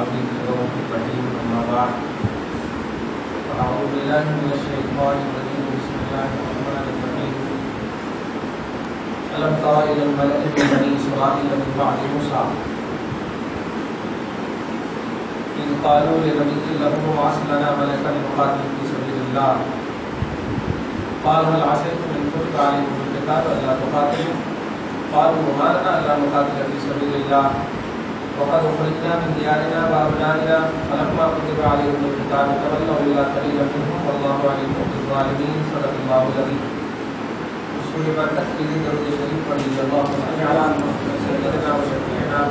العظيم الرؤوف الرحيم أما بعد فأعوذ بالله من الشيطان الرجيم بسم الله الرحمن الرحيم ألم تر إلى الملأ من بني إسرائيل من بعد موسى إذ قالوا لنبي له ابعث لنا ملكا نقاتل في سبيل الله قال هل عسيتم إن كتب عليكم القتال ألا تقاتلوا قالوا وما لنا ألا نقاتل في سبيل الله وقد أخرجنا من ديارنا وأبنائنا فلما كتب عليهم القتال تولوا إلا قليلا منهم والله عليم بالظالمين صدق الله العظيم. سورة برکت کے لیے درود شریف پڑھیے اللهم صل على محمد سيدنا وشفيعنا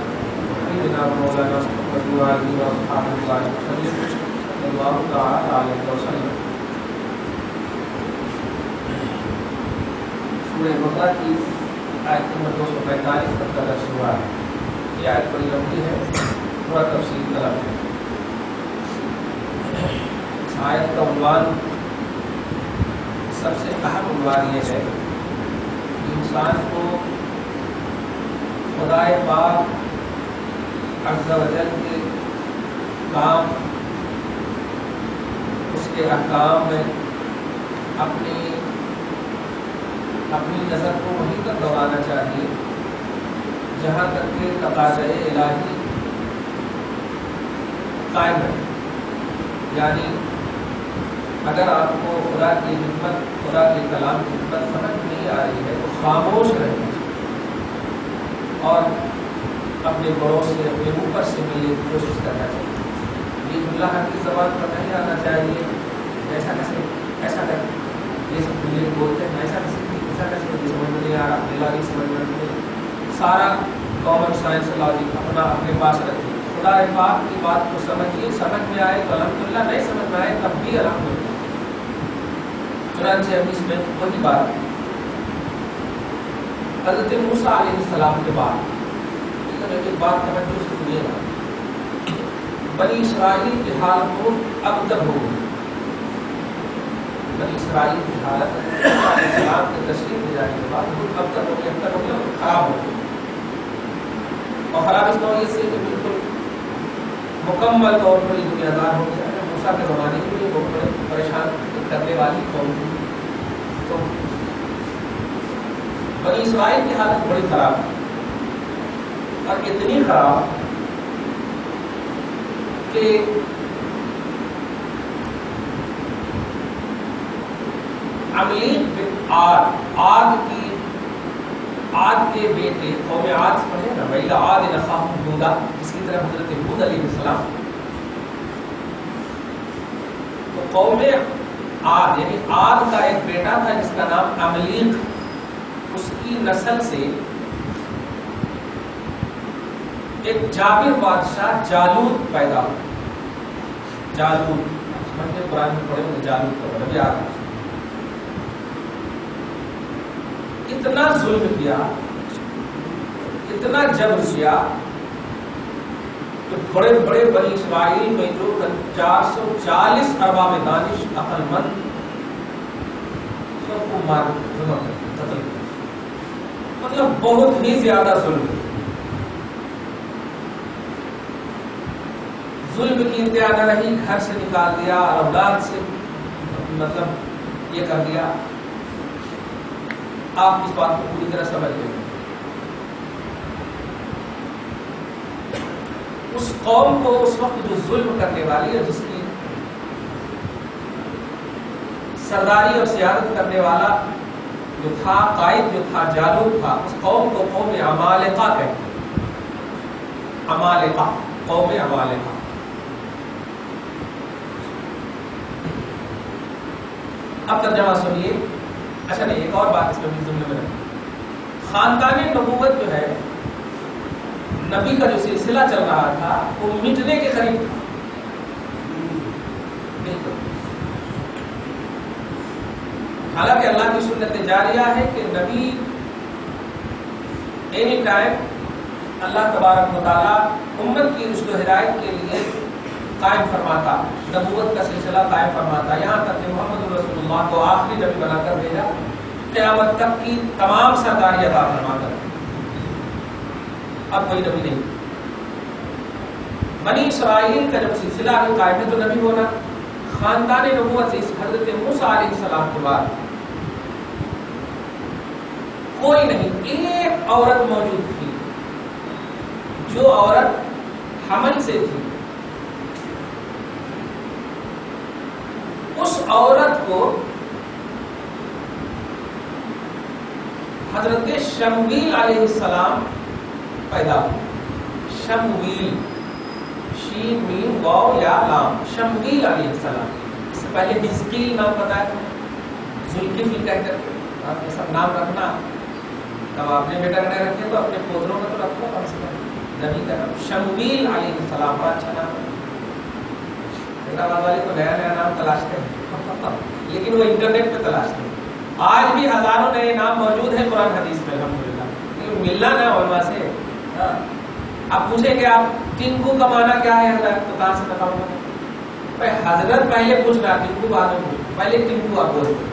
وحبيبنا ومولانا محمد وآله وأصحابه وسلم صلى الله تعالى عليه وسلم. سورہ بقرہ کی آیت نمبر 245 تک کا درس ہوا ہے. یہ آیت بڑی لمبی ہے, تھوڑا تفصیل طلب ہے. آیت کا عنوان, سب سے اہم عنوان یہ ہے کہ انسان کو خدائے پاک عز و جل کے کام, اس کے احکام میں اپنی نظر کو وہیں تک دوڑانا چاہیے جہاں تک کہ تقاضۂ الہی قائم ہے. یعنی اگر آپ کو خدا کی خدمت, خدا کے کلام کی خدمت سمجھ نہیں آ رہی ہے تو خاموش رہنا اور اپنے بڑوں سے, اپنے اوپر سے ملنے کی کوشش کرنا چاہیے. یہ اللہ کی زبان پر نہیں آنا چاہیے ایسا کیسے یہ سب دنیا بولتے ہیں ایسا کیسے سمجھ میں نہیں آ رہا, میلا نہیں سمجھ میں نہیں. سارا کامن سائنس لاجک اپنے پاس رکھیے. خدا پاک کی بات کو سمجھیے, سمجھ میں آئے تو الحمدللہ, نہیں سمجھ میں آئے تب بھی الحمدللہ. چنانچہ ہم اس میں وہی بات حضرت موسیٰ علیہ السلام کے بعد ایک بات توجہ سے سنیے گا. بنی اسرائیل کی حالت اب تک ہو گئی. بنی اسرائیل کی حالت اسلام کے تشریف لے جانے کے بعد اب تک ہو گئی, اب تک ہو گیا, خراب ہو گئی. اور خراب اس نوعیت سے کہ بالکل مکمل طور پر یہ دنیا دار ہو گیا. موسیٰ کے زمانے کے لیے بہت بڑے پریشان کرنے والی قوم تھی. تو بنی اسرائیل کی حالت بڑی خراب ہے, اور اتنی خراب کہ عملیق بن عاد کے بیٹے قوم عاد پڑھے نا, وَإِلَىٰ عَادٍ أَخَاهُمْ هُودًا, جس کی طرف حضرت ہود علیہ السلام. تو قوم عاد یعنی عاد کا ایک بیٹا تھا جس کا نام عملیق, اس کی نسل سے ایک جابر بادشاہ جالوت پیدا ہوا. جالوت سمجھتے قرآن میں پڑھے ہوئے جالوت کا مطلب یاد ہے. اتنا ظلم کیا, اتنا جبر کیا کہ بڑے بڑے بنی اسرائیل میں جو 440 ارباب دانش عقل مند سب کو مار قتل, مطلب بہت ہی زیادہ ظلم. ظلم کی انتہا نہ رہی, گھر سے نکال دیا, اولاد سے مطلب یہ کر دیا. آپ اس بات کو پوری طرح سمجھ لیں. اس قوم کو اس وقت جو ظلم کرنے والی ہے, جس کی سرداری اور سیادت کرنے والا جو تھا, قائد جو تھا, جالوت تھا, اس قوم کو قوم عمالقہ کہتے ہیں. عمالقہ, قوم عمالقہ. اب ترجمہ سنیے. اچھا نہیں, ایک اور بات اس میں بھی جملے میں رکھیں. خاندان نبوت جو ہے, نبی کا جو سلسلہ چل رہا تھا وہ مٹنے کے قریب تھا. حالانکہ اللہ کی سنت جاریہ ہے کہ نبی اینی ٹائم اللہ تبارک و تعالیٰ امت کی رشد و ہدایت کے لیے قائم فرماتا, نبوت کا سلسلہ قائم فرماتا, یہاں تک کہ محمد رسول اللہ کو آخری نبی بنا کر بھیجا, قیامت تک کی تمام سرداری عطا فرما کر. اب کوئی نبی نہیں, بنی اسرائیل کا جب سلسلہ بھی قائم ہے تو نبی ہونا خاندان نبوت سے اس حضرت موسیٰ علیہ السلام کے بعد کوئی نہیں. ایک عورت موجود تھی جو عورت حمل سے تھی. اس عورت کو حضرت شمویل علیہ السلام پیدا ہوئے. شمویل، شین میم واو یا لام، شمویل علیہ السلام. اس سے پہلے حزقیل نام بتایا تھا، ذوالکفل کہہ کر کے آپ یہ سب نام رکھنا. جب آپ نے بیٹا نہیں رکھے تو اپنے پودروں کا تو رکھو کم سے کم نبی کا نام. شمویل علیہ السلام بڑا اچھا نام ہے. حیدرآباد والے تو نیا نیا نام تلاشتے ہیں لیکن وہ انٹرنیٹ پہ تلاشتے ہیں. آج بھی ہزاروں نئے نام موجود ہیں قرآن حدیث میں الحمدللہ، لیکن ملنا نہ علماء سے. آپ پوچھیں کہ آپ ٹنکو کا معنی کیا ہے حضرت، تو کہاں سے پتا ہوگا؟ حضرت پہلے پوچھنا، ٹنکو بعد میں پوچھنا. پہلے ٹنکو آپ بولتے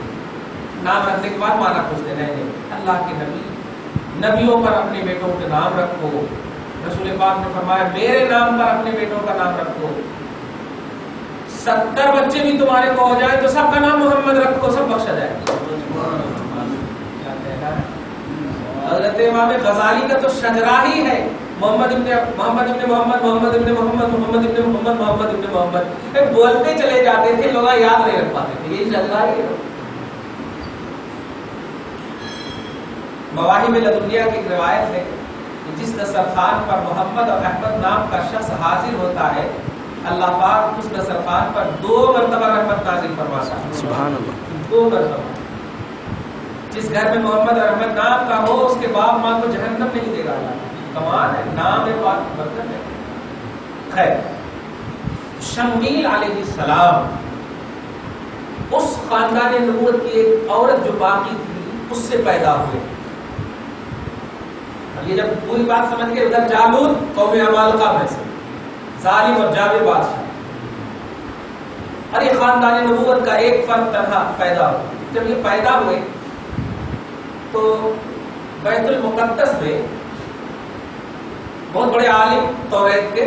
نام رکھنے کے بعد معنی پوچھتے نہیں. اللہ کے نبی، نبیوں پر اپنے بیٹوں کے نام رکھو. رسول پاک نے فرمایا میرے نام پر اپنے بیٹوں کا نام رکھو. 70 بچے بھی تمہارے کو ہو جائے تو سب کا نام محمد رکھو، سب بخشا جائے. حضرت امام غزالی کا تو شجرہ ہی ہے محمد ابن محمد ابن محمد، محمد ابن محمد، محمد ابن محمد، محمد ابن محمد. بولتے چلے جاتے تھے، لوگ یاد نہیں رکھ پاتے تھے. یہی شجرہ ہی ہے. مواہب لدنیہ کی ایک روایت ہے کہ جس دسترخوان پر محمد اور احمد نام کا شخص حاضر ہوتا ہے اللہ پاک اس دسترخوان پر 2 مرتبہ رحمت نازل فرماتا ہے. سبحان اللہ. 2 مرتبہ. جس گھر میں محمد اور احمد نام کا ہو اس کے باپ ماں کو جہنم نہیں دے گا. اللہ کمال ہے، نام ہے پاک برکت ہے. خیر، شمویل علیہ السلام اس خاندان نبوت کی ایک عورت جو باقی تھی اس سے پیدا ہوئے. یہ جب پوری بات سمجھ گئے، ادھر جالوت قوم عمالقہ میں سے ظالم اور جابر بادشاہ، اور یہ خاندان نبوت کا ایک فرد تنہا پیدا ہوا. جب یہ پیدا ہوئے تو بیت المقدس میں بہت بڑے عالم توریت کے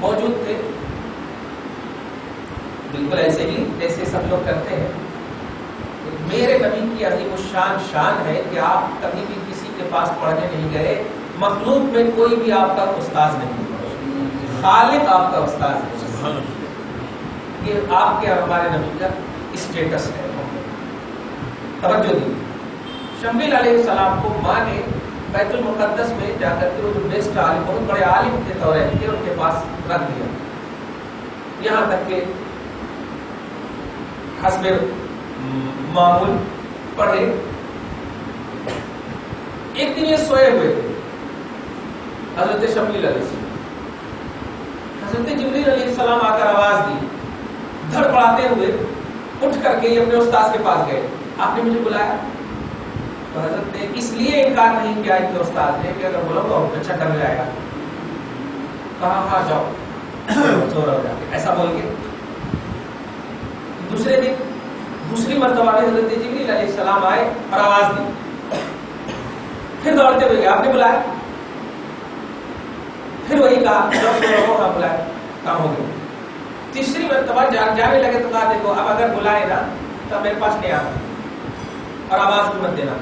موجود تھے، بالکل ایسے ہی جیسے سب لوگ کرتے ہیں. میرے نبی کی عظیم الشان شان ہے کہ آپ کبھی بھی کسی کے پاس پڑھنے نہیں گئے. مخلوق میں کوئی بھی آپ کا استاد نہیں، خالق آپ کا استاد ہے. یہ آپ کے اور ہمارے نبی کا اسٹیٹس ہے. توجہ دی. شمویل علیہ السلام کو ماں نے بیت المقدس میں جا کر کے وہ جو بیسٹ عالم، بہت بڑے عالم تھے توریت کے، ان کے پاس رکھ دیا. یہاں تک کہ حسب معمول پڑھے. ایک دن یہ سوئے ہوئے تھے حضرت شمویل علیہ السلام. حضرت جبریل علیہ السلام آ کر آواز دی، دھڑ پڑاتے ہوئے اٹھ کر کے اپنے استاد کے پاس گئے. آپ نے مجھے بلایا؟ تو حضرت نے اس لیے انکار نہیں کیا کہ استاد نے کہ اگر بولو تو اچھا ڈر جائے گا. کہا ہاں جاؤ سو رہا ہو، ایسا بول کے. دوسرے دن دوسری مرتبہ حضرت جبریل علیہ السلام آئے اور آواز دی. پھر دوڑتے ہوئے آپ نے بلایا، پھر وہی کہا ہاں بلایا، کام ہو گیا. تیسری مرتبہ جانے لگے تو کہا دیکھو اب اگر بلائے نا تو میرے پاس نہیں آتا اور آواز بھی مت دینا.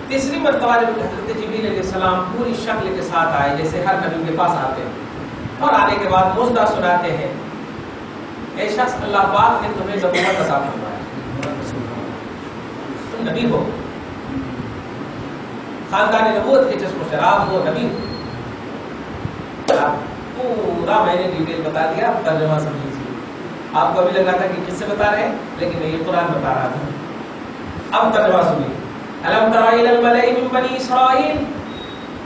تیسری مرتبہ جب حضرت جبریل علیہ السلام پوری شکل کے ساتھ آئے جیسے ہر نبی کے پاس آتے ہیں، اور آنے کے بعد مژدہ سناتے ہیں، اے شخص اللہ پاک نے تمہیں نبوت عطا فرمایا، تم نبی ہو، خاندان نبوت کے چشم و شراب ہو، نبی ہو. پورا میں نے ڈیٹیل بتا دیا، ترجمہ سمجھیے. آپ کو ابھی لگ رہا تھا کہ کس سے بتا رہے ہیں، لیکن میں یہ قرآن بتا رہا تھا. اب ترجمہ سنیے. الم تر الی الملأ من بنی اسرائیل،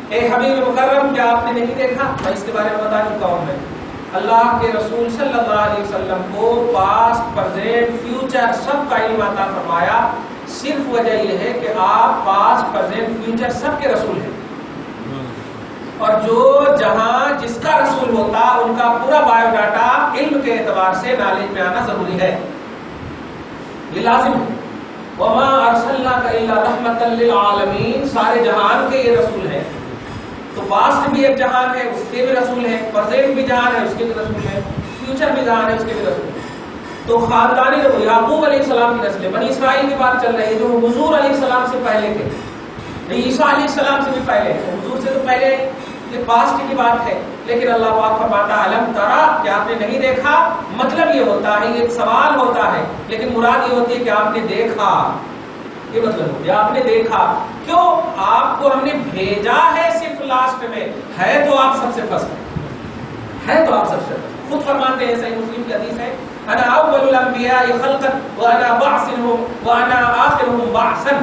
اے حبیب مکرم کیا آپ نے نہیں دیکھا، میں اس کے بارے میں بتا چکا ہوں. میں اللہ کے رسول صلی اللہ علیہ وسلم کو پاسٹ، پریزنٹ، فیوچر سب کا علم عطا فرمایا. صرف وجہ یہ ہے کہ آپ پاسٹ، پریزنٹ، فیوچر سب کے رسول ہیں، اور جو جہاں جس کا رسول ہوتا ان کا پورا بایو ڈاٹا علم کے اعتبار سے نالج میں آنا ضروری ہے، یہ لازم ہے. وما ارسلناک الا رحمتا للعالمین، سارے جہان کے یہ رسول ہیں. تو پاسٹ بھی ایک جہان ہے، اس کے بھی رسول ہے، پرزینٹ بھی جہان ہے، اس کے بھی رسول ہے، فیوچر بھی جہان ہے، اس کے بھی رسول ہے۔ تو خاندانی جو یعقوب علیہ السلام کی نسل بنی اسرائیل کی بات چل رہی ہے، جو حضور علیہ السلام سے پہلے تھے، عیسیٰ علیہ السلام سے بھی پہلے، حضور سے تو پہلے، یہ پاسٹ کی بات ہے۔ لیکن اللہ پاک فرماتا ہے الم ترا، کہ آپ نے نہیں دیکھا، مطلب یہ ہوتا ہے، یہ ایک سوال ہوتا ہے، لیکن مراد یہ ہوتی ہے کہ آپ نے دیکھا، یہ مطلب ہو گیا آپ نے دیکھا۔ کیوں؟ آپ کو ہم نے بھیجا ہے صرف لاسٹ میں، ہے تو آپ سب سے فرسٹ، ہے تو آپ سب سے فرسٹ۔ خود فرماتے ہیں، صحیح مسلم کی حدیث ہے، انا اول الانبیاء خلقا وانا بعثهم وانا آخرهم بعثا،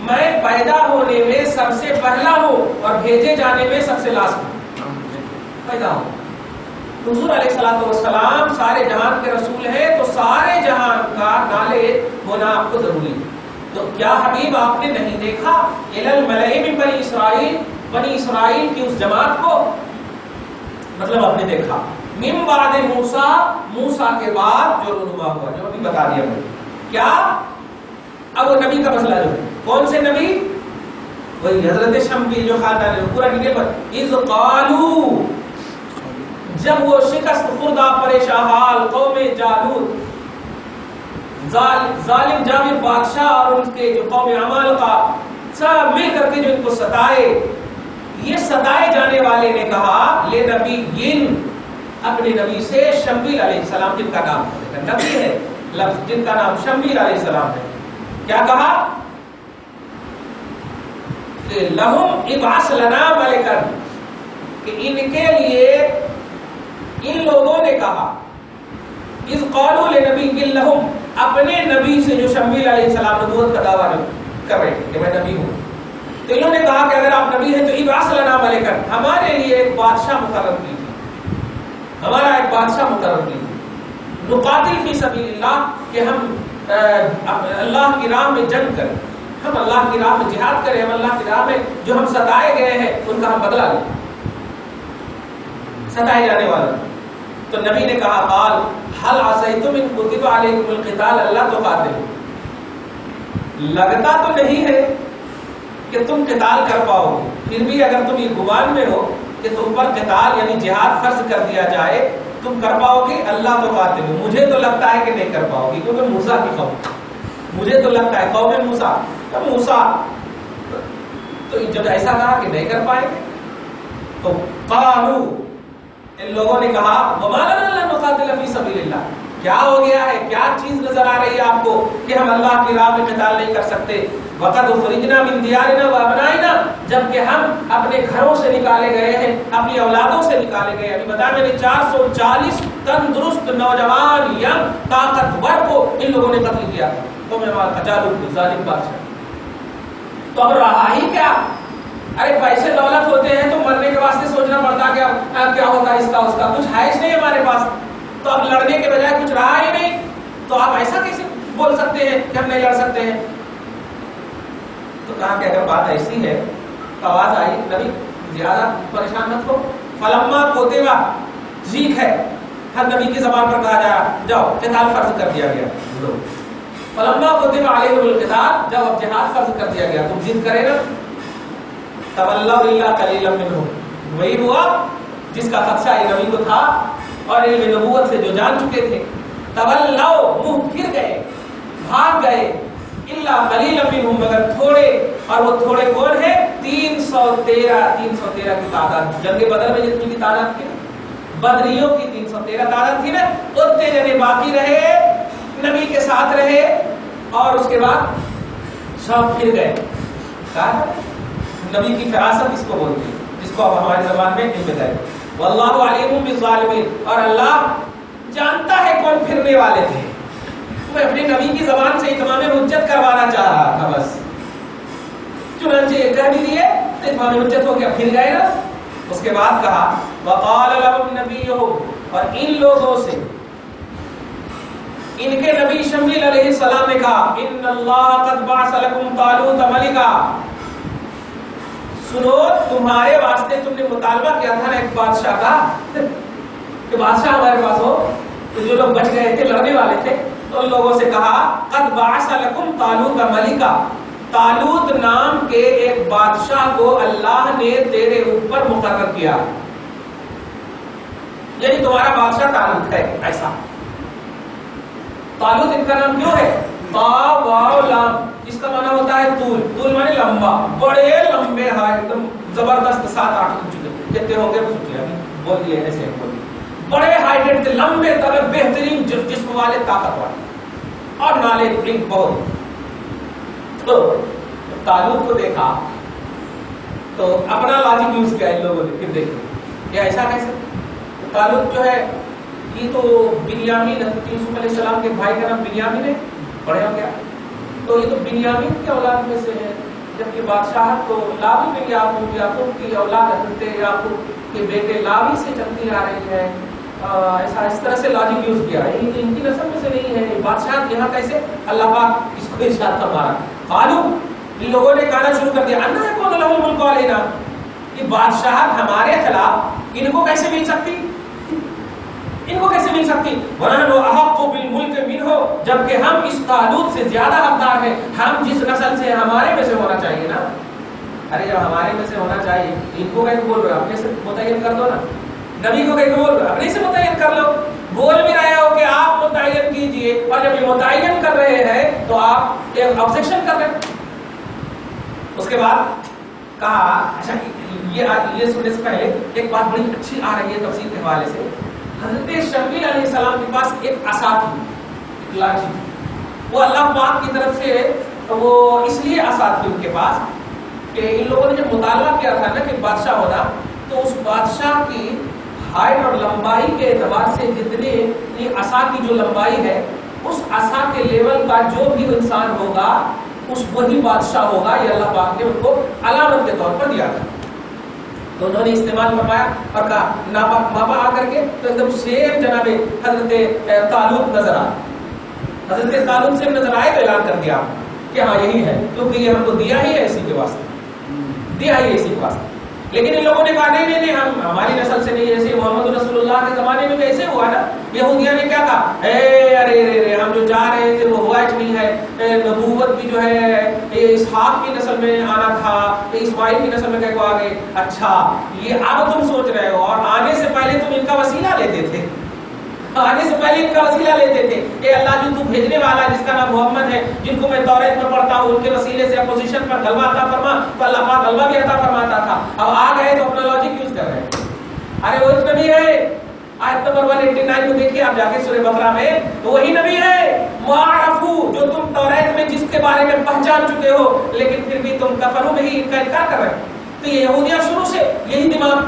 میں پیدا ہونے میں سب سے پہلا ہوں اور بھیجے جانے میں سب سے لاسٹ ہوں، پیدا ہوں۔ حضور علیہ الصلوۃ والسلام سارے جہان کے رسول ہیں، تو سارے جہان کا نالج ہونا آپ کو ضروری ہے۔ تو کیا حبیب آپ نے نہیں دیکھا الی الملئ من بنی اسرائیل، بنی اسرائیل کی اس جماعت کو، مطلب آپ نے دیکھا، من بعد موسیٰ، موسیٰ کے بعد جو رونما ہوا، جو ابھی بتا دیا میں کیا، اب وہ نبی کا مسئلہ جو ہے، کون سے نبی؟ وہی حضرت شمبی جو خاندان ہے، پورا ڈیٹیل پر، اذ قالوا، جب وہ شکست خوردہ پریشان حال قوم جالوت، ظالم جابر بادشاہ اور ان کے جو قوم عمالقہ سب مل کر کے جو ان کو ستائے، یہ ستائے جانے والے نے کہا لے نبی، اپنے نبی سے، شمبیل علیہ السلام جن کا نام نبی ہے، لفظ جن کا نام شمبیل علیہ السلام ہے، کیا کہا کہ لہم ابعث لنا ملکا، کہ ان کے لیے ان لوگوں نے کہا، اذ قالوا لنبی لہم، اپنے نبی سے جو شمبیل علیہ السلام نبوت کا دعویٰ کر رہے ہیں کہ میں نبی ہوں، تو انہوں نے کہا کہ اگر آپ نبی ہیں تو ابعث لنا ملکا، ہمارے لیے ایک بادشاہ مقرر کیجیے، ہمارا ایک بادشاہ مقرر کیجیے، نقاتل فی سبیل اللہ، کہ ہم اللہ کی راہ میں جنگ کریں، ہم اللہ کی راہ میں جہاد کریں، ہم اللہ کی راہ میں جو ہم ستائے گئے ہیں ان کا ہم بدلہ لیں، ستائے جانے والا۔ تو نبی نے کہا قال هل عصیتم ان کتب علیکم القتال الا تقاتلوا، لگتا تو نہیں ہے کہ تم قتال کر پاؤ گے، پھر بھی اگر تم یہ گمان میں ہو کہ تم پر قتال یعنی جہاد فرض کر دیا جائے، تم کر پاؤ گے؟ اللہ تقاتلوا، مجھے تو لگتا ہے کہ نہیں کر پاؤ گے، کیونکہ موسیٰ کی قوم، مجھے تو لگتا ہے قوم موسیٰ، تو جب ایسا کہا کہ نہیں کر پائیں گے، تو قالوا، ان لوگوں نے کہا وما لنا الا نقاتل فی سبیل اللہ، کیا ہو گیا ہے، کیا چیز نظر آ رہی ہے آپ کو کہ ہم اللہ کی راہ میں قتال نہیں کر سکتے؟ وقد اخرجنا من دیارنا وابنائنا، جبکہ ہم اپنے گھروں سے نکالے گئے ہیں، اپنی اولادوں سے نکالے گئے۔ ابھی بتایا میں نے 440 تندرست نوجوان ینگ طاقتور کو ان لوگوں نے قتل کیا تھا، تو میں جالوت ظالم بادشاہ، تو اب رہا ہی کیا؟ ارے پیسے دولت ہوتے ہیں تو مرنے کے واسطے سوچنا پڑتا کیا ہوتا ہے اس کا اس کا، کچھ ہے نہیں ہمارے پاس، تو اب لڑنے کے بجائے کچھ رہا ہی نہیں، تو آپ ایسا کیسے بول سکتے ہیں کہ ہم نہیں لڑ سکتے ہیں؟ تو کہا کہ اگر بات ایسی ہے، آواز آئی نبی زیادہ پریشان مت ہو، فلما کوتبہ، ٹھیک ہے، ہر نبی کی زبان پر کہا جائے جاؤ قتال فرض کر دیا گیا، فلما کوتبہ علیہم القتال، جب اب جہاد فرض کر دیا گیا، تم ضد کرے نا، تولوا الا قلیلا منهم، وہی ہوا جس کا خدشہ نبی کو تھا اور علم نبوت سے جو جان چکے تھے، تولوا، منہ پھر گئے، بھاگ گئے، الا قلیلا منهم، مگر تھوڑے، اور وہ تھوڑے کون ہیں؟ 313 کی تعداد، جنگ بدر میں جتنی کی تعداد تھی، بدریوں کی 313 تعداد تھی نا، اتنے جنے باقی رہے، نبی کے ساتھ رہے، اور اس کے بعد سب پھر گئے۔ کہا نبی کی فراست اس کو بولتے ہیں، جس کو اب ہماری زبان میں نہیں بتائے، واللہ علیم بالظالمین، اور اللہ جانتا ہے کون پھرنے والے تھے۔ میں اپنے نبی کی زبان سے اتمام حجت کروانا چاہ رہا تھا بس، چنانچہ یہ کہہ بھی دیے تو اتمام حجت ہو گیا، پھر گئے نا۔ اس کے بعد کہا وقال لهم نبیہم، اور ان لوگوں سے ان کے نبی شمبیل علیہ السلام نے کہا ان اللہ قد بعث لکم طالوت ملکا، سنو تمہارے واسطے تم نے مطالبہ کیا تھا نا ایک بادشاہ کا، کہ بادشاہ ہمارے پاس ہو، تو جو لوگ بچ گئے تھے لڑنے والے تھے، تو ان لوگوں سے کہا قد بعث لکم طالوت ملکا، طالوت نام کے ایک بادشاہ کو اللہ نے تیرے اوپر مقرر کیا، یعنی تمہارا بادشاہ طالوت ہے. ایسا طالوت ان کا نام کیوں ہے؟ تا واو لام، اس کا معنی ہوتا ہے طول. طول معنی لمبا، بڑے لمبے ہیں ایک دم زبردست 7-8 انچ کے جتنے ہوں گے بول دیے ایسے بول دیے. بڑے ہائیٹڈ تھے، لمبے تگڑے، بہترین جسم والے، طاقت والے اور نالے ایک بہت. تو طالوت کو دیکھا تو اپنا لاجک یوز کیا ان لوگوں نے. پھر دیکھیں یہ ایسا کیسے؟ طالوت جو ہے یہ تو بنیامین یوسف علیہ السلام کے بھائی کا نام بنیامین ہے، پڑھے ہو گیا. تو یہ تو بنیامین کی اولاد میں سے ہے، جبکہ بادشاہت تو لاوی میں یعقوب کی اولاد حضرت یعقوب کے بیٹے لاوی سے چلتی آ رہی ہے. ایسا اس طرح سے لاجک یوز کیا ہے، ان کی نسل میں سے نہیں ہے. بادشاہت یہاں کیسے؟ اللہ پاک اس کو ارشاد فرما رہا. قالو، ان لوگوں نے کہنا شروع کر دیا، انا یکون لہ الملک علینا، کہ بادشاہت ہمارے خلاف ان کو کیسے مل سکتی؟ ان کو کیسے مل سکتی؟ وَنَحْنُ أَحَقُّ بِالْمُلْكِ مِنْهُ، جبکہ ہم اس طالوت سے زیادہ حقدار ہیں. ہم جس نسل سے ہمارے میں سے ہونا چاہیے نا. ارے جب ہمارے میں سے ہونا چاہیے ان کو کہیں بول رہے ہو، اپنے سے متعین کر دو نا. نبی کو کہیں بول رہے ہو، اپنے سے متعین کر لو. بول بھی رہے ہو کہ آپ متعین کیجئے، اور جب یہ متعین کر رہے ہیں تو آپ ایک آبجیکشن کر رہے ہیں. اس کے بعد کہا اچھا یہ سننے سے پہلے ایک بات بڑی اچھی آ رہی ہے تفسیر کے حوالے سے. حضرت شمویل علیہ السلام کے پاس ایک عصا تھی، ایک لاٹھی تھی. وہ اللہ پاک کی طرف سے وہ اس لیے عصا تھی ان کے پاس کہ ان لوگوں نے جب مطالبہ کیا تھا نا کہ بادشاہ ہونا، تو اس بادشاہ کی ہائٹ اور لمبائی کے اعتبار سے جتنے یہ عصا کی جو لمبائی ہے، اس عصا کے لیول کا جو بھی انسان ہوگا اس وہی بادشاہ ہوگا. یہ اللہ پاک نے ان کو علامت کے طور پر دیا تھا. تو انہوں نے استعمال فرمایا اور کہا ناپا آ کر کے تو ایک دم سیم جناب حضرت طالوت نظر آئے. حضرت طالوت سے نظر آئے تو اعلان کر دیا کہ ہاں یہی ہے، کیونکہ یہ ہم کو دیا ہی ہے اسی کے واسطے، دیا ہی ہے اسی کے واسطے. لیکن ان لوگوں نے کہا نہیں نہیں نہیں، ہم ہماری نسل سے نہیں. جیسے محمد رسول اللہ کے زمانے میں بھی ایسے ہوا نا. یہودیاں نے کیا کہا، ارے ہم جو جا رہے تھے وہ ہوا ہی نہیں ہے. نبوت بھی جو ہے اسحاق کی نسل میں آنا تھا، اسماعیل کی نسل میں کہہ آ گئے. اچھا یہ اب تم سوچ رہے ہو، اور آنے سے پہلے تم ان کا وسیلہ لیتے تھے. آنے سے پہلے ان کا وسیلہ لیتے تھے. اے اللہ جو تو بھیجنے والا جس کا نام محمد ہے، جن کو میں توریت میں پڑھتا ہوں، ان کے وسیلے سے اپوزیشن پر غلبہ عطا فرما. تو اللہ پاک غلبہ بھی عطا فرماتا تھا. اب آ گئے تو اپنا لاجک یوز کر رہے ہیں. ارے وہ نبی ہے، آیت نمبر 189 کو دیکھیے آپ جا کے سورہ بقرہ میں، تو وہی نبی ہے معرفو جو تم توریت میں جس کے بارے میں پہچان چکے ہو، لیکن پھر بھی تم کفروں میں ہی ان کا انکار کر رہے ہیں. تو یہ یہودیاں شروع سے یہی دماغ.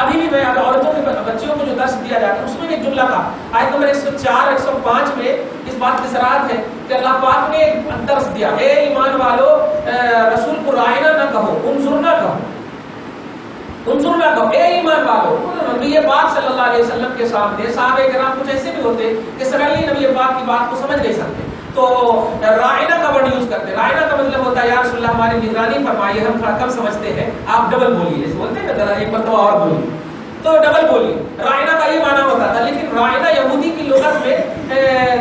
ابھی بھی میں عورتوں کے بچیوں کو جو درس دیا جاتا ہے اس میں ایک جملہ تھا، آیت نمبر 104 105 میں اس بات کی صراحت ہے کہ اللہ پاک نے ایک درس دیا، اے ایمان والو رسول کو رائنا نہ کہو، انظرنا کہو. انظرنا کہو اے ایمان والو. نبی پاک صلی اللہ علیہ وسلم کے سامنے صحابہ کرام کچھ ایسے بھی ہوتے کہ سڈنلی نبی پاک کی بات کو سمجھ نہیں سکتے تو رائنا کا ورڈ یوز کرتے. رائنا کا مطلب ہوتا ہے یا رسول اللہ ہماری نگرانی فرمائیے، ہم تھوڑا کم سمجھتے ہیں، آپ ڈبل بولیے. جیسے بولتے ہیں نا ذرا ایک مرتبہ اور بولیے، تو ڈبل بولیے. رائنا کا یہ معنی ہوتا تھا. لیکن رائنا یہودی کی لغت میں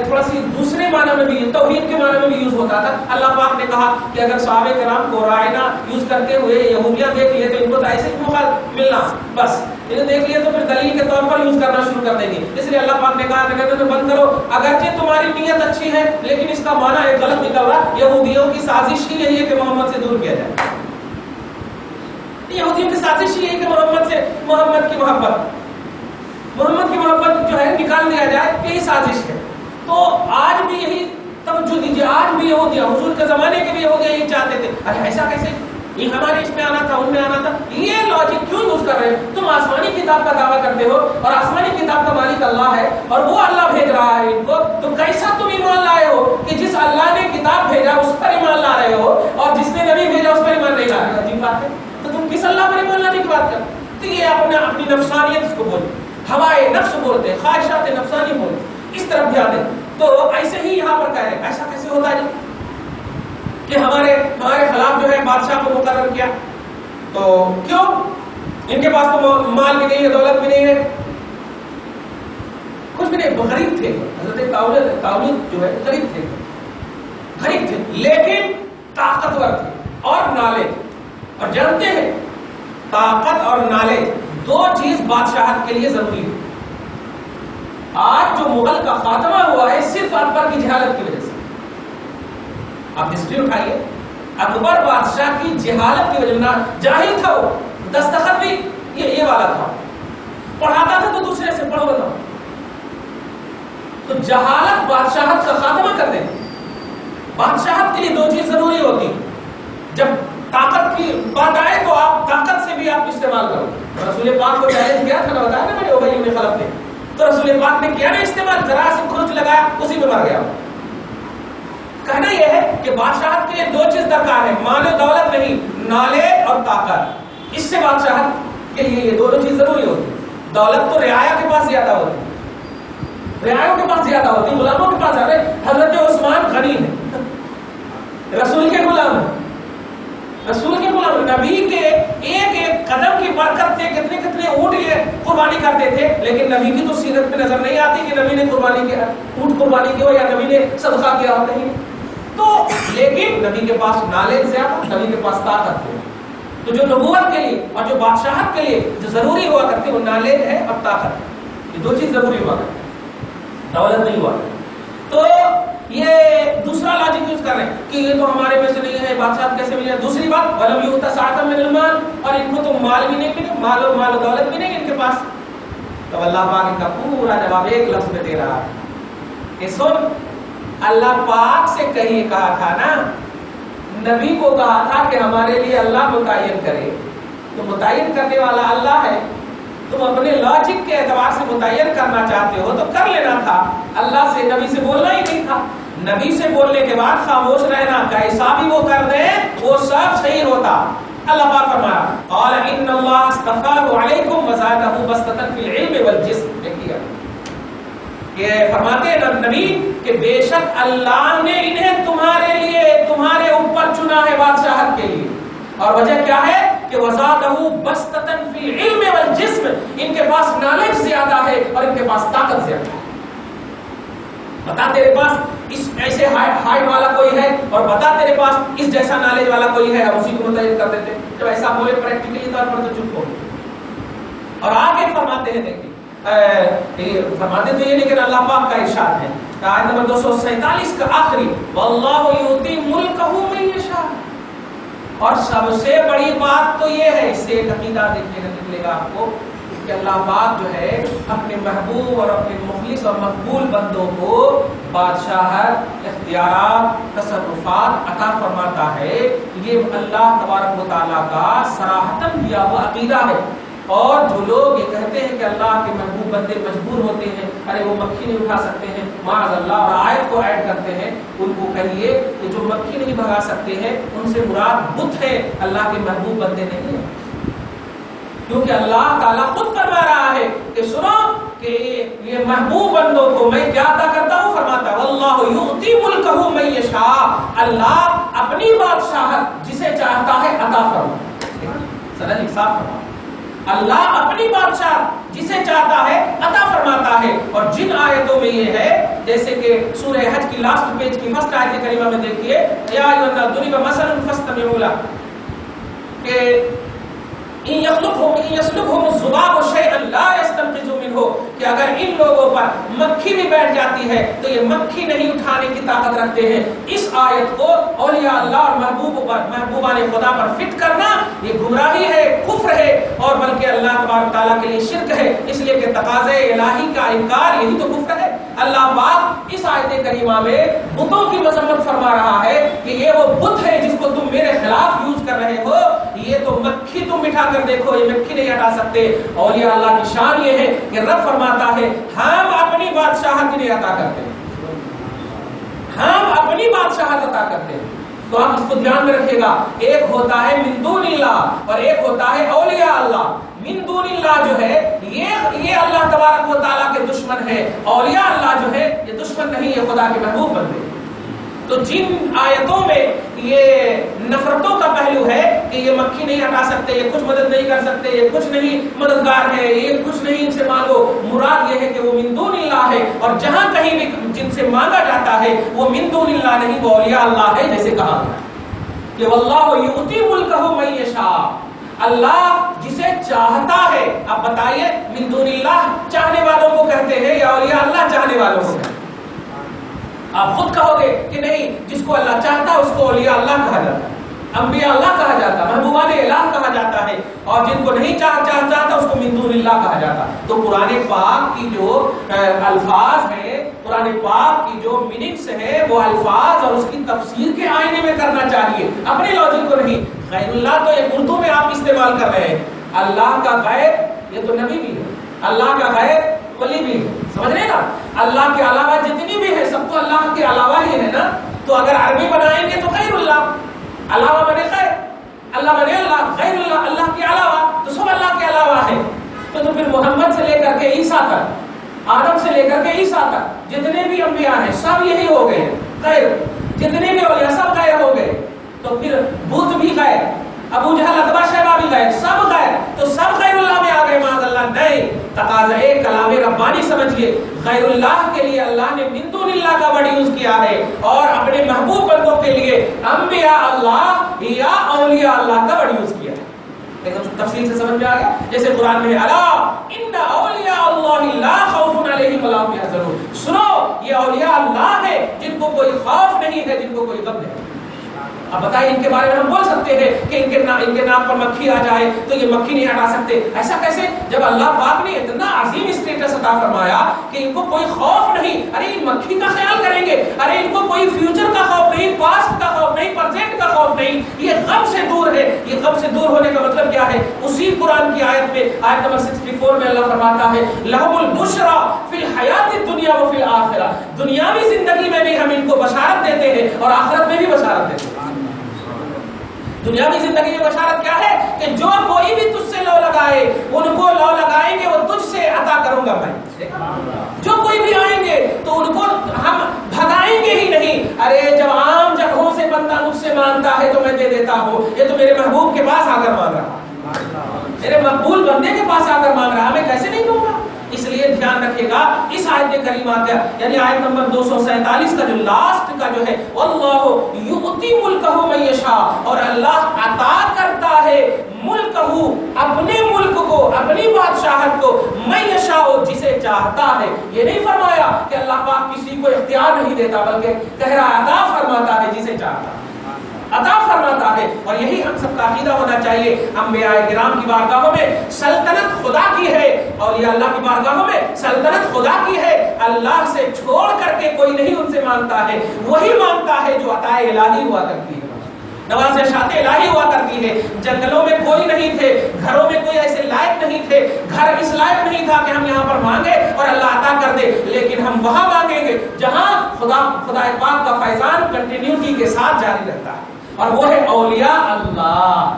تھوڑا سی دوسرے معنی میں بھی، توحید کے معنی میں بھی یوز ہوتا تھا. اللہ پاک نے کہا کہ اگر صحابہ کرام کو رائنا یوز کرتے ہوئے یہودیاں دیکھ لیے تو ان کو تو ایسے ہی موقع ملنا، بس انہیں دیکھ لیے تو پھر دلیل کے طور پر یوز کرنا شروع کر دیں گے. اس لیے اللہ پاک نے کہا کہ بند کرو، اگرچہ تمہاری نیت اچھی ہے لیکن اس کا معنی ایک غلط نکل رہا. یہودیوں کی سازش ہی یہی ہے کہ محمد سے دور کیا جائے. یہودیوں کی سازش یہ ہے کہ محمد سے محمد کی محبت جو ہے نکال دیا جائے، یہی سازش ہے. تو آج بھی یہی توجہ دیجیے، آج بھی یہودیاں حضور کے زمانے کے بھی یہودیاں یہی چاہتے تھے. ارے ایسا کیسے، یہ ہمارے اس میں آنا تھا، ان میں آنا تھا. یہ لاجک کیوں یوز کر رہے ہیں؟ تم آسمانی کتاب کا دعویٰ کرتے ہو اور آسمانی کتاب کا مالک اللہ ہے اور وہ اللہ بھیج رہا ہے ان کو، تو کیسا تم ایمان لائے ہو کہ جس اللہ نے کتاب بھیجا اس پر ایمان لا رہے ہو اور جس نے نبی بھیجا اس پر ایمان نہیں لا رہے؟ عجیب بات ہے. تو تم کس اللہ پر ایمان لانے کی بات کر؟ تو یہ اپنی نفسانیت اس کو بولتے، ہوائے نفس بولتے، خواہشات نفسانی بولتے. اس طرف دھیان دیں. تو ایسے ہی یہاں پر کہہ رہے ہیں ایسا کیسے ہوتا ہے کہ ہمارے خلاف جو ہے بادشاہ کو مقرر کیا؟ تو کیوں؟ ان کے پاس تو مال بھی نہیں ہے، دولت بھی نہیں ہے، کچھ بھی نہیں، غریب تھے. حضرت طالوت جو ہے غریب تھے، لیکن طاقتور تھے اور نالج، اور جانتے ہیں طاقت اور نالج دو چیز بادشاہت کے لیے ضروری ہے۔ آج جو مغل کا خاتمہ ہوا ہے صرف اکبر کی جہالت کی وجہ سے۔ آپ ہسٹری اٹھائیے، اکبر بادشاہ کی جہالت کی وجہ سے، جاہل تھا وہ، دستخط بھی یہ والا تھا، پڑھاتا تھا تو دوسرے سے پڑھو بتاؤ، تو جہالت بادشاہت کا خاتمہ کر دے۔ بادشاہت کے لیے دو چیز ضروری ہوتی، جب طاقت کی بات آئے تو آپ طاقت سے بھی آپ استعمال کرو۔ رسول پاک کو چیلنج کیا تھا نا، بتایا نا میں نے ابی بن خلف نے، تو رسول پاک نے کیا نا استعمال، ذرا سے کھرچ لگایا اسی میں مر گیا۔ کہنا یہ ہے کہ بادشاہت کے لیے دو چیز درکار ہے، مال و دولت نہیں، نالج اور طاقت۔ اس سے بادشاہت کے لیے یہ دونوں چیز ضروری ہوتی۔ دولت تو رعایا کے پاس زیادہ ہوتی، رعایوں کے پاس زیادہ ہوتی، غلاموں کے پاس زیادہ۔ حضرت عثمان غنی ہے، رسول کے غلام ہیں، رسول کے غلام، نبی کے ایک ایک قدم کی برکت سے کتنے کتنے اونٹ یہ قربانی کرتے تھے، لیکن نبی کی تو سیرت میں نظر نہیں آتی کہ نبی نے قربانی کیا، اونٹ قربانی کیا ہو یا نبی نے صدقہ کیا ہو، نہیں۔ تو لیکن نبی کے پاس نالج زیادہ، نبی کے پاس طاقت ہے۔ تو جو نبوت کے لیے اور جو بادشاہت کے لیے جو ضروری ہوا کرتے وہ نالج ہے اور طاقت، یہ دو چیز ضروری ہوا کرتی، دولت نہیں ہوا۔ تو یہ دوسرا لاجک یوز کر رہے ہیں کہ یہ تو ہمارے میں سے نہیں ہے، بادشاہت کیسے ملے۔ دوسری بات وَلَمْ يُؤْتَ سَعَةً مِنَ الْمَالِ، اور ان کو تو مال بھی نہیں ملے، مال و دولت بھی نہیں ان کے پاس۔ تو اللہ پاک ان کا پورا جواب ایک لفظ میں دے رہا ہے کہ سن، اللہ پاک سے کہیں کہا تھا نا، نبی کو کہا تھا کہ ہمارے لیے اللہ متعین کرے، تو متعین کرنے والا اللہ ہے، تم اپنے لاجک کے اعتبار سے متعین کرنا چاہتے ہو تو کر لینا تھا، اللہ سے نبی سے بولنا ہی نہیں تھا۔ نبی سے بولنے کے بعد خاموش رہنا، کیسا بھی وہ کر دے وہ سب صحیح ہوتا۔ اللہ پاک فرمایا قال ان اللہ اصطفاہ علیکم وزادہ بسطۃ فی العلم والجسم، دیکھیے یہ فرماتے ہیں نبی کہ بے شک اللہ نے انہیں تمہارے لیے، تمہارے اوپر چنا ہے بادشاہت کے لیے، اور وجہ کیا ہے کہ وزادہ بسطۃ فی العلم والجسم، ان کے پاس نالج زیادہ ہے اور ان کے پاس طاقت زیادہ ہے۔ بتا تیرے پاس اس ایسے ہائٹ والا کوئی ہے اور بتا تیرے پاس اس جیسا نالج والا کوئی ہے، ہم اسی کو متعین کر دیتے۔ جب ایسا بولے پریکٹیکلی طور پر تو چپ ہو۔ اور آگے فرماتے ہیں، دیکھیے فرماتے تو یہ لیکن اللہ پاک کا ارشاد ہے آیت نمبر 247 کا آخری، واللہ یؤتی ملکہ من یشاء، اور سب سے بڑی بات تو یہ ہے، اس سے ایک عقیدہ دیکھنے کا نکلے گا آپ کو کہ اللہ پاک جو ہے اپنے محبوب اور اپنے مخلص اور مقبول بندوں کو بادشاہت، اختیارات، تصرفات عطا فرماتا ہے۔ یہ اللہ تبارک و تعالیٰ کا صراحتاً دیا ہوا عقیدہ ہے۔ اور جو لوگ یہ کہتے ہیں کہ اللہ کے محبوب بندے مجبور ہوتے ہیں، ارے وہ مکھی نہیں اٹھا سکتے ہیں، معاذ اللہ، اور آیت کو ایڈ کرتے ہیں، ان کو کہیے کہ جو مکھی نہیں بھگا سکتے ہیں ان سے مراد بت ہے، اللہ کے محبوب بندے نہیں ہیں۔ کیونکہ اللہ تعالیٰ خود فرما رہا ہے کہ سنو کہ یہ محبوب بندوں کو میں کیا عطا کرتا ہوں، فرماتا ہے واللہ یؤتی ملکہ من یشاء، اللہ اپنی بادشاہت جسے چاہتا ہے عطا فرماتا ہے۔ سنن انصاف فرما، اللہ اپنی بادشاہ جسے چاہتا ہے عطا فرماتا ہے۔ اور جن آیتوں میں یہ ہے، جیسے کہ سورہ حج کی لاسٹ پیج کی فرسٹ آیت کریمہ میں دیکھیے، یا ایھا الناس ضرب مثل فاستمعوا له، کہ ان یسلبهم الذباب شیئا لا یستنقذوا منہ، کہ اگر ان لوگوں پر مکھی بھی بیٹھ جاتی ہے تو یہ مکھی نہیں اٹھانے کی طاقت رکھتے ہیں۔ اس آیت کو اولیاء اللہ اور محبوبان خدا پر فٹ کرنا یہ گمراہی ہے، کفر ہے، اور بلکہ اللہ تبارک تعالیٰ کے لیے شرک ہے، اس لیے کہ تقاضے الہی کا انکار یہی تو کفر ہے۔ اللہ پاک اس آیت کریمہ میں بتوں کی مذمت فرما رہا ہے کہ یہ وہ بت ہے جس کو تم میرے خلاف یوز کر رہے ہو، یہ تو مکھی تم بٹھا کر دیکھو، یہ مکھی نہیں ہٹا سکتے۔ اولیاء اللہ کی شان یہ ہے کہ رب فرماتا ہے ہم اپنی بادشاہت نہیں عطا کرتے، ہم اپنی بادشاہت عطا کرتے ہیں۔ تو آپ اس کو دھیان میں رکھیے گا، ایک ہوتا ہے من دون اللہ اور ایک ہوتا ہے اولیاء اللہ۔ من دون اللہ جو ہے یہ اللہ تبارک و تعالیٰ کے دشمن ہے، اولیاء اللہ جو ہے یہ دشمن نہیں، یہ خدا کے محبوب بندے۔ تو جن آیتوں میں یہ نفرتوں کا پہلو ہے کہ یہ مکھی نہیں ہٹا سکتے، یہ کچھ مدد نہیں کر سکتے، یہ کچھ نہیں مددگار ہے، یہ کچھ نہیں ان سے مانگو، مراد یہ ہے کہ وہ من دون اللہ ہے، اور جہاں کہیں بھی جن سے مانگا جاتا ہے وہ من دون اللہ نہیں، وہ اولیاء اللہ ہے جیسے کہا گیا۔ کہ واللہ یؤتی ملکہ من یشاء، اللہ جسے چاہتا ہے. اب بتائیے من دون اللہ چاہنے والوں کو کہتے ہیں یا اولیاء اللہ چاہنے والوں کو کہتے ہیں؟ آپ خود کہو گے کہ نہیں، جس کو اللہ چاہتا ہے اس کو اولیاء اللہ کہا جاتا ہے، انبیاء اللہ کہا جاتا ہے، محبوبان الہ کہا جاتا ہے، اور جن کو نہیں چاہتا اس کو من دون اللہ کہا جاتا ہے. تو قرآن پاک کی جو الفاظ ہیں، قرآن پاک کی جو میننگس ہیں، وہ الفاظ اور اس کی تفسیر کے آئینے میں کرنا چاہیے، اپنے لاجک کو نہیں. غیر اللہ تو یہ اردو میں آپ استعمال کر رہے ہیں، اللہ کا غیر یہ تو نبی بھی ہے، اللہ کا غیر ولی بھی ہے، سمجھ رہے نا؟ اللہ کے علاوہ جتنی بھی ہے سب تو اللہ کے علاوہ ہی ہے نا. تو اگر عربی بنائیں گے تو غیر اللہ، علاوہ بنے خیر، اللہ بنے اللہ، غیر اللہ اللہ کے علاوہ، تو سب اللہ کے علاوہ ہے. تو پھر محمد سے لے کر کے عیسیٰ تک، آدم سے لے کر کے عیسیٰ تک جتنے بھی انبیاء ہیں سب یہی ہو گئے غیر، جتنے بھی اولیاء سب غیر ہو گئے. تو پھر بت بھی غیر، ابو جہل اتبا شیبہ بھی غیر، سب غیر، تو سب غیر اللہ میں آ گئے معاذ اللہ. نہیں، تقاضا کلام ربانی سمجھیے، غیر اللہ کے لیے اللہ نے من دون اللہ کا ورڈ یوز کیا ہے، اور اپنے محبوب بندوں کے لیے انبیاء اللہ یا اولیاء اللہ کا ورڈ یوز کیا ہے. لیکن تفصیل سے سمجھ میں آ گیا. جیسے قرآن میں الا ان اولیاء اللہ لا خوف علیہم ولا هم يحزنون، سنو یہ اولیاء اللہ ہے جن کو کوئی خوف نہیں ہے، جن کو کوئی غم نہیں. اب بتائیے ان کے بارے میں ہم بول سکتے ہیں کہ ان کے نام پر مکھی آ جائے تو یہ مکھی نہیں ہٹا سکتے؟ ایسا کیسے، جب اللہ پاک نے اتنا عظیم اسٹیٹس عطا فرمایا کہ ان کو کوئی خوف نہیں. ارے ان مکھی کا خیال کریں گے، ارے ان کو کوئی فیوچر کا خوف نہیں، پاسٹ کا خوف نہیں، پریزنٹ کا خوف نہیں، یہ غم سے دور ہے. یہ غم سے دور ہونے کا مطلب کیا ہے؟ اسی قرآن کی آیت میں آیت نمبر 64 میں اللہ فرماتا ہے لہم البشرا فی الحیات الدنیا و فی الآخرہ، دنیاوی زندگی میں بھی ہم ان کو بشارت دیتے ہیں اور آخرت میں بھی بشارت دیتے ہیں. دنیاوی زندگی میں بشارت کیا ہے؟ کہ جو کوئی بھی تجھ سے لو لگائے ان کو لو لگائیں گے وہ تجھ سے عطا کروں گا میں. جو کوئی بھی آئیں گے تو ان کو ہم بھگائیں گے ہی نہیں. ارے جب عام جگہوں سے بندہ مجھ سے مانگتا ہے تو میں دے دیتا ہوں، یہ تو میرے محبوب کے پاس آ کر مانگ رہا، میرے مقبول بندے کے پاس آ کر مانگ رہا، میں کیسے نہیں دوں گا؟ اس لیے دھیان رکھے گا اس آیت کریمہ کا، یعنی آیت نمبر 247 کا جو لاسٹ کا جو ہے واللہ یؤتی ملکہ من یشاء، اور اللہ عطا کرتا ہے ملکہ اپنے ملک کو، اپنی بادشاہت کو، من یشاء جسے چاہتا ہے. یہ نہیں فرمایا کہ اللہ پاک کسی کو اختیار نہیں دیتا، بلکہ کہہ رہا عطا فرماتا ہے جسے چاہتا ہے، عطا فرماتا ہے. اور یہی ہم سب کا عقیدہ ہونا چاہیے. انبیاء کرام کی بارگاہوں میں سلطنت خدا کی ہے، اولیاء اللہ کی بارگاہوں میں سلطنت خدا کی ہے. اللہ سے چھوڑ کر کے کوئی نہیں ان سے مانگتا ہے، وہی مانگتا ہے جو عطا الہی ہوا کرتی ہے، نوازشات الہی ہوا کرتی ہے. جنگلوں میں کوئی نہیں تھے، گھروں میں کوئی ایسے لائق نہیں تھے، گھر اس لائق نہیں تھا کہ ہم یہاں پر مانگے اور اللہ عطا کر دے، لیکن ہم وہاں مانگیں گے جہاں خدا پاک کا فیضان کنٹینیوٹی کے ساتھ جاری رہتا ہے. اور وہ ہے اولیاء اللہ،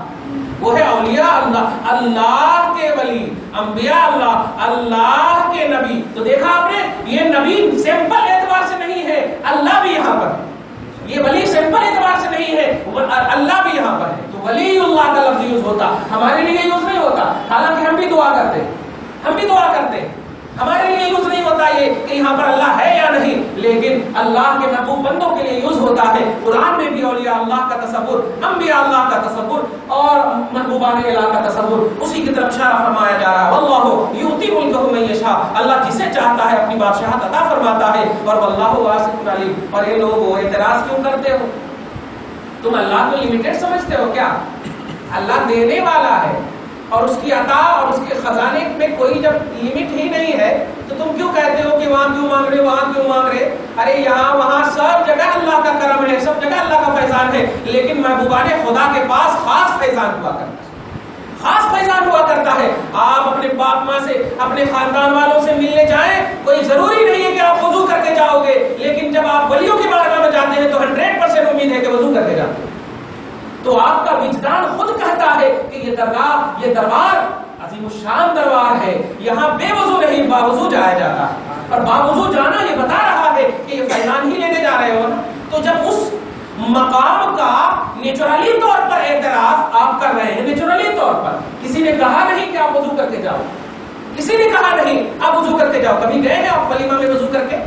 وہ ہے اولیاء اللہ، اللہ کے ولی، انبیاء اللہ، اللہ کے نبی. تو دیکھا آپ نے، یہ نبی سمپل اعتبار سے نہیں ہے، اللہ بھی یہاں پر، یہ ولی سمپل اعتبار سے نہیں ہے، اللہ بھی یہاں پر ہے. تو ولی اللہ کا لفظ یوز ہوتا، ہمارے لیے یوز نہیں ہوتا. حالانکہ ہم بھی دعا کرتے، ہم بھی دعا کرتے، ہمارے لیے یوز نہیں ہوتا یہ کہ یہاں پر اللہ ہے یا نہیں، لیکن اللہ کے محبوب بندوں کے لیے یوز ہوتا ہے. قرآن میں بھی اولیاء اللہ کا تصور، انبیاء اللہ کا تصور اور محبوبان الہ کا تصور اسی کی طرف اشارہ فرمایا جا رہا ہے. واللہ یؤتی ملکہ من یشاء، اللہ جسے چاہتا ہے اپنی بادشاہت عطا فرماتا ہے. اور واللہ واسع علیم. اور یہ لوگ اعتراض کیوں کرتے ہو؟ تم اللہ کو لمیٹڈ سمجھتے ہو کیا؟ اللہ دینے والا ہے اور اس کی عطا اور اس کے خزانے میں کوئی جب لمٹ ہی نہیں ہے تو تم کیوں کہتے ہو کہ وہاں کیوں مانگ رہے، وہاں کیوں مانگ رہے؟ ارے یہاں وہاں سب جگہ اللہ کا کرم ہے، سب جگہ اللہ کا فیضان ہے، لیکن محبوبان خدا کے پاس خاص فیضان ہوا کرتا ہے، خاص فیضان ہوا کرتا ہے. آپ اپنے باپ ماں سے، اپنے خاندان والوں سے ملنے جائیں، کوئی ضروری نہیں ہے کہ آپ وضو کر کے جاؤ گے، لیکن جب آپ ولیوں کے بارگاہ میں جاتے ہیں تو 100% امید ہے کہ وضو کر کے جاتے ہیں. تو آپ کا وجدان خود کہتا ہے کہ یہ درگاہ، یہ دربار عظیم الشان دربار ہے، یہاں بے وضو نہیں باوضو جایا جاتا ہے. اور باوضو جانا یہ بتا رہا ہے کہ یہ فیضان ہی لینے جا رہے ہو نا. تو جب اس مقام کا نیچرلی طور پر اعتراف آپ کر رہے ہیں، نیچرلی طور پر کسی نے کہا نہیں کہ آپ وضو کر کے جاؤ، کسی نے کہا نہیں آپ وضو کر کے جاؤ. کبھی گئے ہیں آپ ولیمہ میں وضو کر کے؟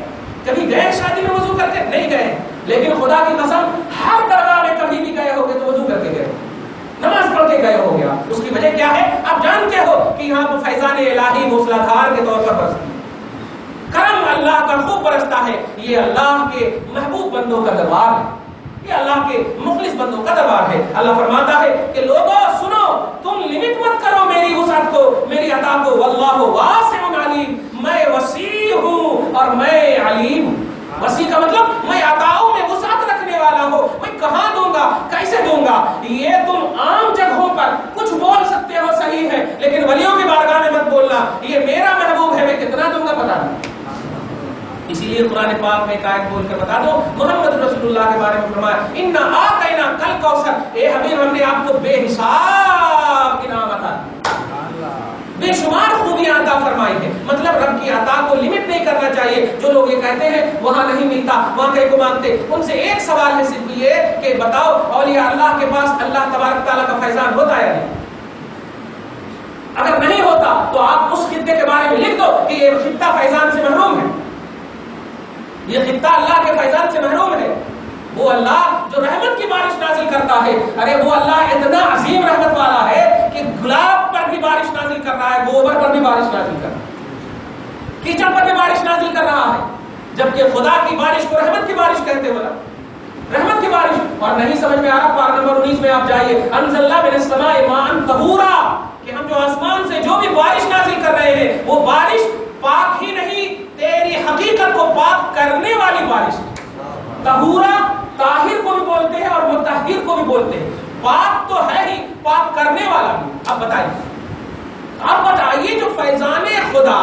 کبھی گئے شادی میں وضو کر کے؟ نہیں گئے. لیکن خدا کی قسم ہر درگاہ میں کبھی بھی گئے ہوگے تو وضو یہاں پر فیضان الہی موسلادھار کے طور پر برستی ہے، کرم اللہ کا خوب برستا ہے. یہ اللہ کے محبوب بندوں کا دربار ہے، یہ اللہ کے مخلص بندوں کا دربار ہے. اللہ فرماتا ہے کہ لوگوں سنو، تم لمٹ مت کرو میری وسعت کو، میری عطا کو. واللہ واسع علیم، میں وسیع ہوں اور میں علیم ہوں. وسیع کا مطلب میں عطاؤں میں وسعت رکھنے والا ہوں. میں کہاں دوں گا، کیسے دوں گا، یہ تم عام جگہوں پر کچھ بول سکتے ہو صحیح ہے، لیکن ولیوں کی بارگاہ میں مت بولنا یہ میرا محبوب ہے، میں کتنا دوں گا پتہ نہیں. اسی لیے قرآن پاک میں ایک آیت بول کر بتا دو، محمد رسول اللہ کے بارے میں فرمایا انا آتینا کل کوثر، اے حبیب ہم نے آپ کو بے حساب انعام عطا کیا، بے شمار خوبیاں عطا فرمائی ہے. مطلب رب کی عطا کو لمٹ نہیں کرنا چاہیے. جو لوگ یہ کہتے ہیں وہاں نہیں ملتا، وہاں کہیں کو مانگتے، ان سے ایک سوال ہے صرف یہ کہ بتاؤ اولیاء اللہ کے پاس اللہ تبارک تعالیٰ کا فیضان ہوتا ہے یا نہیں؟ اگر نہیں ہوتا تو آپ اس خطے کے بارے میں لکھ دو کہ یہ خطہ فیضان سے محروم ہے، یہ خطہ اللہ کے فیضان سے محروم ہے. وہ اللہ جو رحمت کی بارش نازل کرتا ہے، ارے وہ اللہ اتنا عظیم رحمت والا ہے کہ گلاب پر بھی بارش نازل کر رہا ہے، گوبر پر بھی بارش نازل کر رہا ہے، کیچڑ پر بھی بارش نازل کر رہا ہے. جبکہ خدا کی بارش کو رحمت کی بارش کہتے ہو نا، رحمت کی بارش. اور نہیں سمجھ میں آ رہا، پارہ نمبر 19 میں آپ جائیے، انزلنا من السماء ماء طہورا، کہ ہم جو آسمان سے جو بھی بارش نازل کر رہے ہیں وہ بارش پاک ہی نہیں، تیری حقیقت کو پاک کرنے والی بارش. طہورا طاہر کو بھی بولتے ہیں اور مطہر کو بھی بولتے ہیں. پاک تو ہے ہی، پاک کرنے والا بھی. اب بتائیے جو فیضان خدا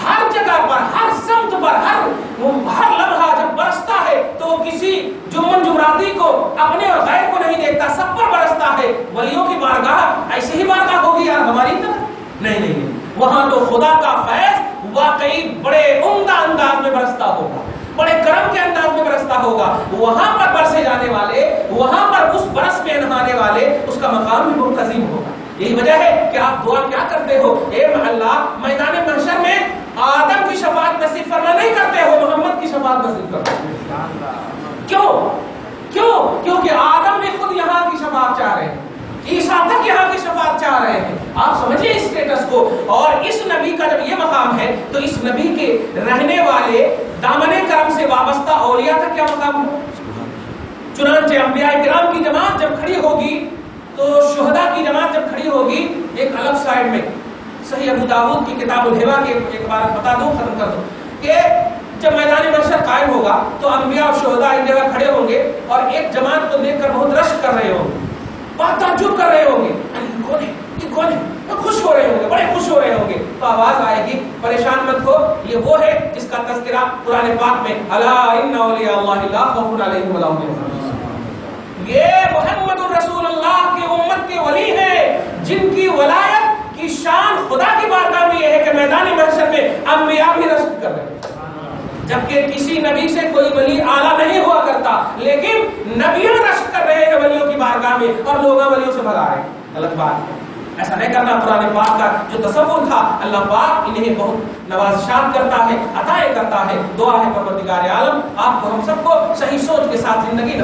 ہر جگہ پر، ہر سمت پر، ہر لمحہ جب برستا ہے تو وہ کسی جمن جمراتی کو، اپنے اور غیر کو نہیں دیکھتا، سب پر برستا ہے. ولیوں کی بارگاہ ایسے ہی بارگاہ ہوگی یار ہماری طرح؟ نہیں، وہاں تو خدا کا فیض واقعی بڑے عمدہ انداز میں برستا ہوگا، بڑے کرم کے انداز میں برستا ہوگا. وہاں پر برسے جانے والے، وہاں پر اس برس میں نہانے والے، اس کا مقام بھی بہت عظیم ہوگا. یہی وجہ ہے کہ آپ دعا کیا کرتے ہو، اے اللہ میدان محشر میں آدم کی شفاعت نصیب فرما نہیں کرتے ہو، محمد کی شفاعت نصیب کرتے ہو. کیوں؟ کیونکہ آدم بھی خود یہاں کی شفاعت چاہ رہے ہیں، عیسیٰ تک یہاں کی شفاعت چاہ رہے ہیں. آپ سمجھیں اس اسٹیٹس کو. اور اس نبی کا جب یہ مقام ہے تو اس نبی کے رہنے والے دامن کرم سے وابستہ اولیاء کا کیا مقام ہو. چنانچہ انبیاء کرام کی جماعت جب کھڑی ہوگی تو شہداء کی جماعت جب کھڑی ہوگی ایک الگ سائڈ میں. صحیح ابو داؤد کی کتاب الہبا کے ایک بار بتا دوں، ختم کر دوں، کہ جب میدان محشر قائم ہوگا تو انبیاء اور شہداء ایک جگہ کھڑے ہوں گے اور ایک جماعت کو دیکھ کر بہت رشک کر رہے ہوں گے، بہت تعجب کر رہے ہوں گے، یہ کون ہے، خوش ہو رہے ہوں گے، بڑے خوش ہو رہے ہوں گے. تو آواز آئے گی پریشان مت ہو، یہ وہ ہے جس کا تذکرہ قرآن پاک میں الا ان اولیاء اللہ لا خوف علیہم ولا هم يحزنون، یہ محمد رسول اللہ کی امت کے ولی ہیں جن کی ولایت کی شان خدا کی بارگاہ میں یہ ہے کہ میدان محشر میں انبیاء بھی رشک کر رہے ہیں. جبکہ کسی نبی سے کوئی ولی اعلیٰ نہیں ہوا کرتا، لیکن نبیوں رشک کر رہے ہیں ولیوں کی بارگاہ میں اور لوگ ولیوں سے بھگا رہے ہیں. غلط بات ہے، ایسا نہیں کرنا. قرآن پاک کا جو تصور تھا، اللہ پاک انہیں بہت نوازشات کرتا ہے، عطائیں کرتا ہے. دعا ہے پروردگار عالم آپ کو ہم سب کو صحیح سوچ کے ساتھ زندگی